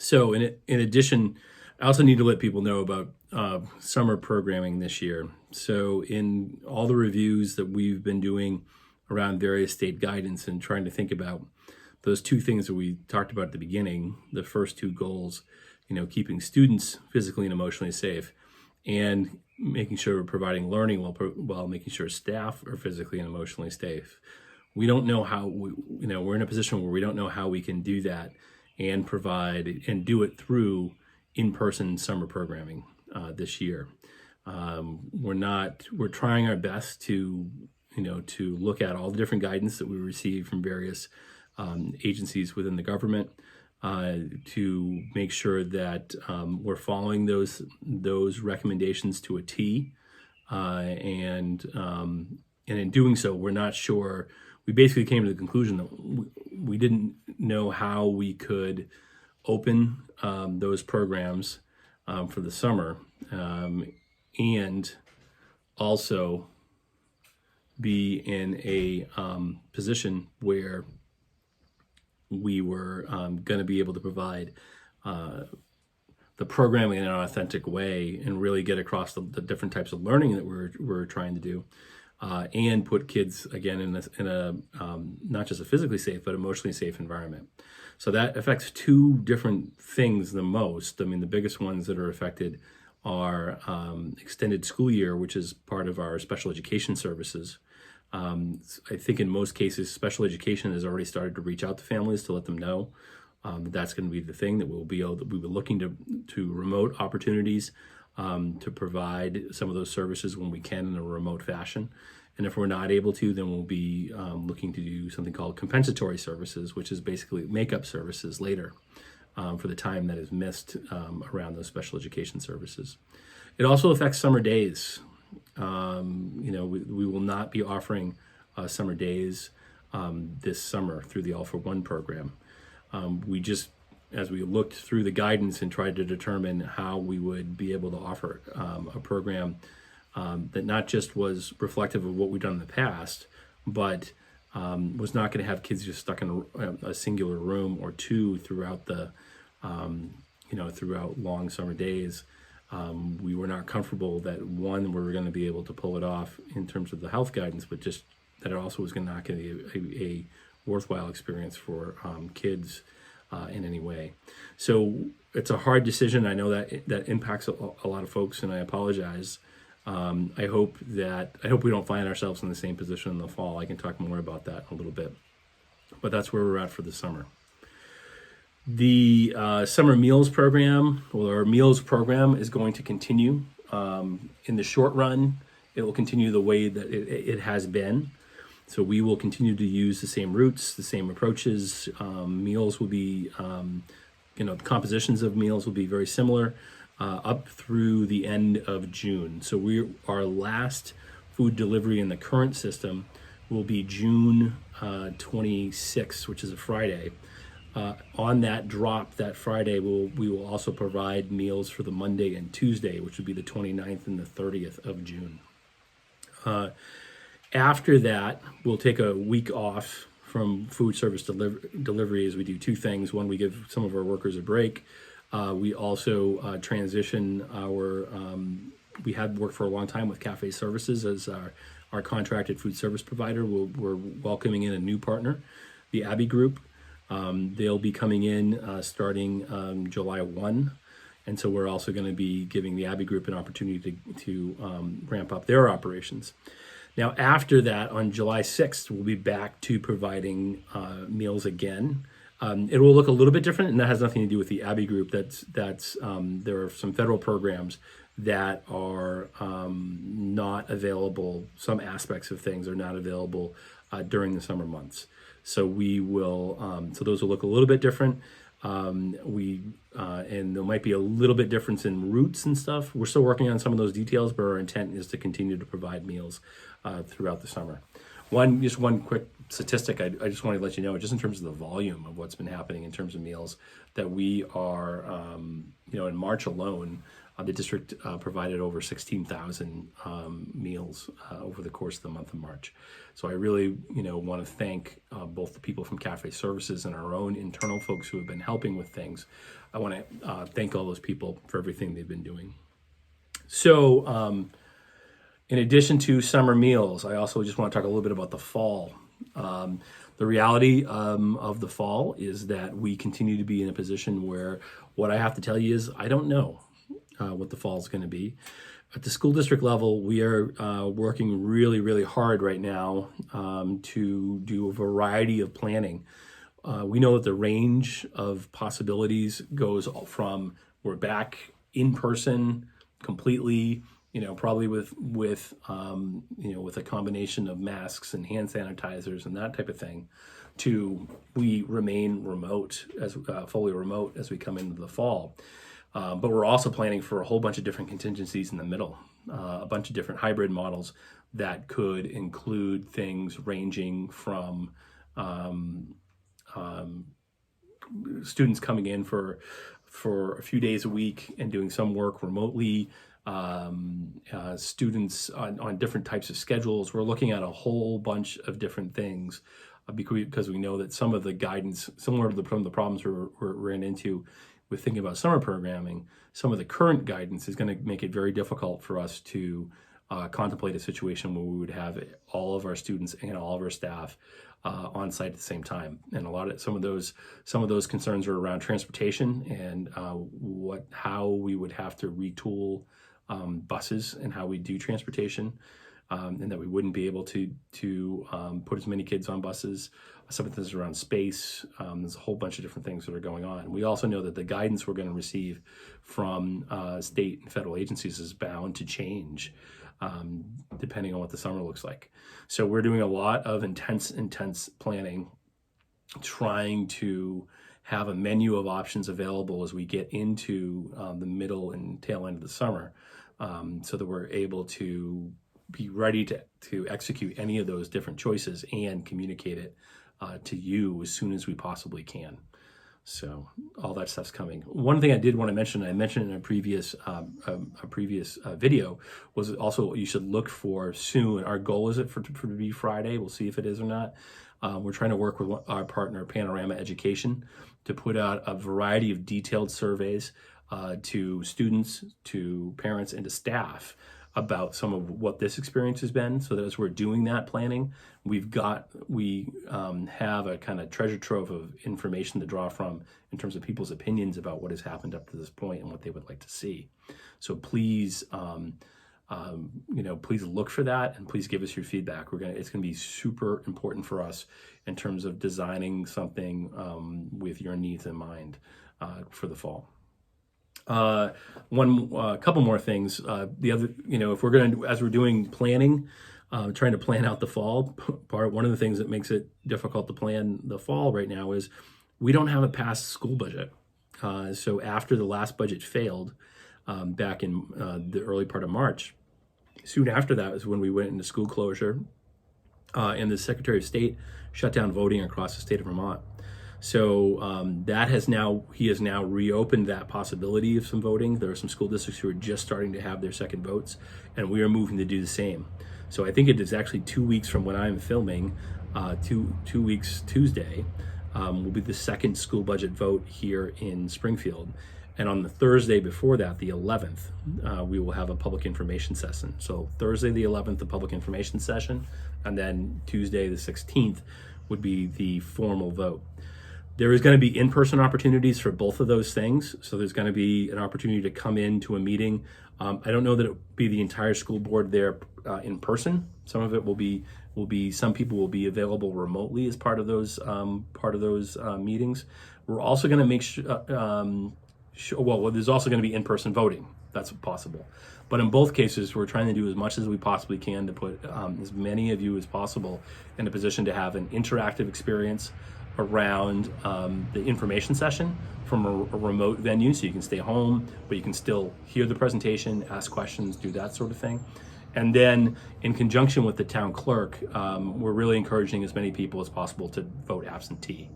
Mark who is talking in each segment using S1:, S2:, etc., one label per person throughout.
S1: So in addition, I also need to let people know about summer programming this year. So in all the reviews that we've been doing around various state guidance and trying to think about those two things that we talked about at the beginning, the first two goals, keeping students physically and emotionally safe, and making sure we're providing learning while making sure staff are physically and emotionally safe. We don't know how, we're in a position where we don't know how we can do that and provide and do it through in-person summer programming this year. We're trying our best to look at all the different guidance that we receive from various agencies within the government to make sure that we're following those recommendations to a T, and in doing so, we're not sure. We basically came to the conclusion that we didn't know how we could open those programs for the summer, and also be in a position where we were going to be able to provide the programming in an authentic way and really get across the different types of learning that we're trying to do, and put kids again in a not just a physically safe but emotionally safe environment. So that affects two different things the most. I mean, the biggest ones that are affected are extended school year, which is part of our special education services. I think in most cases, special education has already started to reach out to families to let them know that that's going to be the thing, that we were looking to remote opportunities to provide some of those services when we can in a remote fashion. And if we're not able to, then we'll be looking to do something called compensatory services, which is basically makeup services later for the time that is missed around those special education services. It also affects summer days. We will not be offering summer days this summer through the All for One program. As we looked through the guidance and tried to determine how we would be able to offer a program that not just was reflective of what we've done in the past, but was not going to have kids just stuck in a singular room or two throughout throughout long summer days. We were not comfortable that one, we were going to be able to pull it off in terms of the health guidance, but just that it also was not going to be a worthwhile experience for kids in any way. So it's a hard decision. I know that impacts a lot of folks, and I apologize. I hope we don't find ourselves in the same position in the fall. I can talk more about that in a little bit, but that's where we're at for the summer. The summer meals program, or our meals program, is going to continue. In the short run, it will continue the way that it has been. So we will continue to use the same routes, the same approaches. Meals will be, the compositions of meals will be very similar up through the end of June. So our last food delivery in the current system will be June 26th, which is a Friday. On that drop, that Friday, we will also provide meals for the Monday and Tuesday, which would be the 29th and the 30th of June. After that, we'll take a week off from food service delivery as we do two things. One, we give some of our workers a break. We also transition we had worked for a long time with Cafe Services as our contracted food service provider. We're welcoming in a new partner, the Abbey Group. They'll be coming in starting July 1. And so we're also going to be giving the Abbey Group an opportunity to ramp up their operations. Now, after that, on July 6th, we'll be back to providing meals again. It will look a little bit different, and that has nothing to do with the Abbey Group. There are some federal programs that are not available. Some aspects of things are not available during the summer months. So we will. So those will look a little bit different. And there might be a little bit difference in routes and stuff. We're still working on some of those details, but our intent is to continue to provide meals throughout the summer. One quick statistic I just wanted to let you know, just in terms of the volume of what's been happening in terms of meals, that we are, in March alone, The district provided over 16,000 meals over the course of the month of March. So I really, want to thank both the people from Cafe Services and our own internal folks who have been helping with things. I want to thank all those people for everything they've been doing. So in addition to summer meals, I also just want to talk a little bit about the fall. The reality of the fall is that we continue to be in a position where what I have to tell you is I don't know what the fall is going to be. At the school district level, we are working really, really hard right now to do a variety of planning. We know that the range of possibilities goes from we're back in person completely, probably with a combination of masks and hand sanitizers and that type of thing, to we remain remote, as fully remote as we come into the fall. But we're also planning for a whole bunch of different contingencies in the middle, a bunch of different hybrid models that could include things ranging from students coming in for a few days a week and doing some work remotely, students on different types of schedules. We're looking at a whole bunch of different things because we know that some of the guidance, similar to some of the problems we ran into with thinking about summer programming, some of the current guidance is going to make it very difficult for us to contemplate a situation where we would have all of our students and all of our staff on site at the same time. And some of those concerns are around transportation and how we would have to retool buses and how we do transportation, and that we wouldn't be able to put as many kids on buses. Some of this is around space. There's a whole bunch of different things that are going on. We also know that the guidance we're going to receive from state and federal agencies is bound to change depending on what the summer looks like. So we're doing a lot of intense planning, trying to have a menu of options available as we get into the middle and tail end of the summer, so that we're able to be ready to execute any of those different choices and communicate it to you as soon as we possibly can. So all that stuff's coming. One thing I did want to mention, I mentioned in a previous video, was also you should look for soon. Our goal is it for to be Friday. We'll see if it is or not. We're trying to work with our partner Panorama Education to put out a variety of detailed surveys to students, to parents, and to staff about some of what this experience has been, so that as we're doing that planning, we have a kind of treasure trove of information to draw from in terms of people's opinions about what has happened up to this point and what they would like to see. So please, please look for that and please give us your feedback. It's gonna be super important for us in terms of designing something with your needs in mind for the fall. Couple more things. The other, if we're going to, as we're doing planning, trying to plan out the fall one of the things that makes it difficult to plan the fall right now is we don't have a passed school budget. So after the last budget failed back in the early part of March, soon after that is when we went into school closure, and the Secretary of State shut down voting across the state of Vermont. So he has now reopened that possibility of some voting. There are some school districts who are just starting to have their second votes, and we are moving to do the same. So I think it is actually 2 weeks from when I'm filming, 2 weeks Tuesday, will be the second school budget vote here in Springfield. And on the Thursday before that, the 11th, we will have a public information session. So Thursday the 11th, the public information session, and then Tuesday the 16th would be the formal vote. There is going to be in-person opportunities for both of those things. So there's going to be an opportunity to come into a meeting. I don't know that it will be the entire school board there in person. Some of it will be some people will be available remotely as part of those meetings. We're also going to make sure, there's also going to be in-person voting. That's possible. But in both cases, we're trying to do as much as we possibly can to put as many of you as possible in a position to have an interactive experience around the information session from a remote venue, so you can stay home, but you can still hear the presentation, ask questions, do that sort of thing. And then in conjunction with the town clerk, we're really encouraging as many people as possible to vote absentee.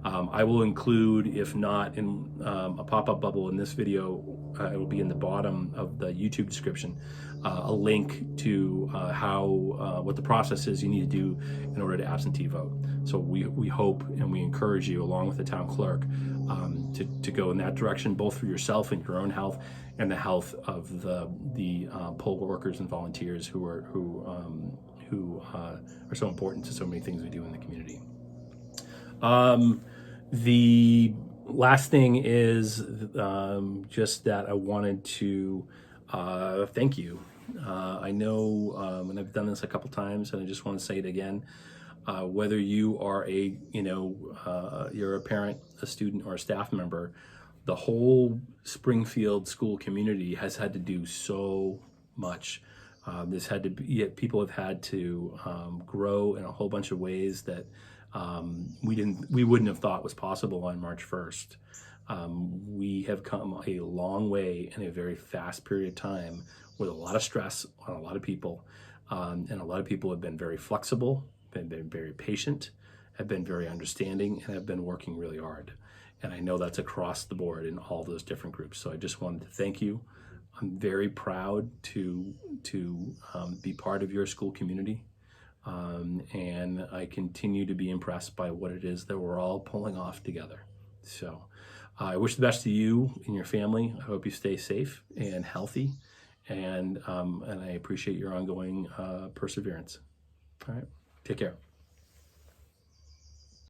S1: I will include, if not in a pop-up bubble in this video, it will be in the bottom of the YouTube description, a link to what the process is you need to do in order to absentee vote. So we hope and we encourage you, along with the town clerk, to go in that direction, both for yourself and your own health, and the health of the poll workers and volunteers who are so important to so many things we do in the community. The last thing is just that I wanted to thank you. I know, and I've done this a couple times, and I just want to say it again. Whether you are you're a parent, a student, or a staff member, the whole Springfield school community has had to do so much. People have had to grow in a whole bunch of ways that we wouldn't have thought was possible on March 1st. We have come a long way in a very fast period of time with a lot of stress on a lot of people. And a lot of people have been very flexible, been very patient, have been very understanding, and have been working really hard. And I know that's across the board in all those different groups. So I just wanted to thank you. I'm very proud to be part of your school community. And I continue to be impressed by what it is that we're all pulling off together. So I wish the best to you and your family. I hope you stay safe and healthy, and I appreciate your ongoing perseverance. All right, take care.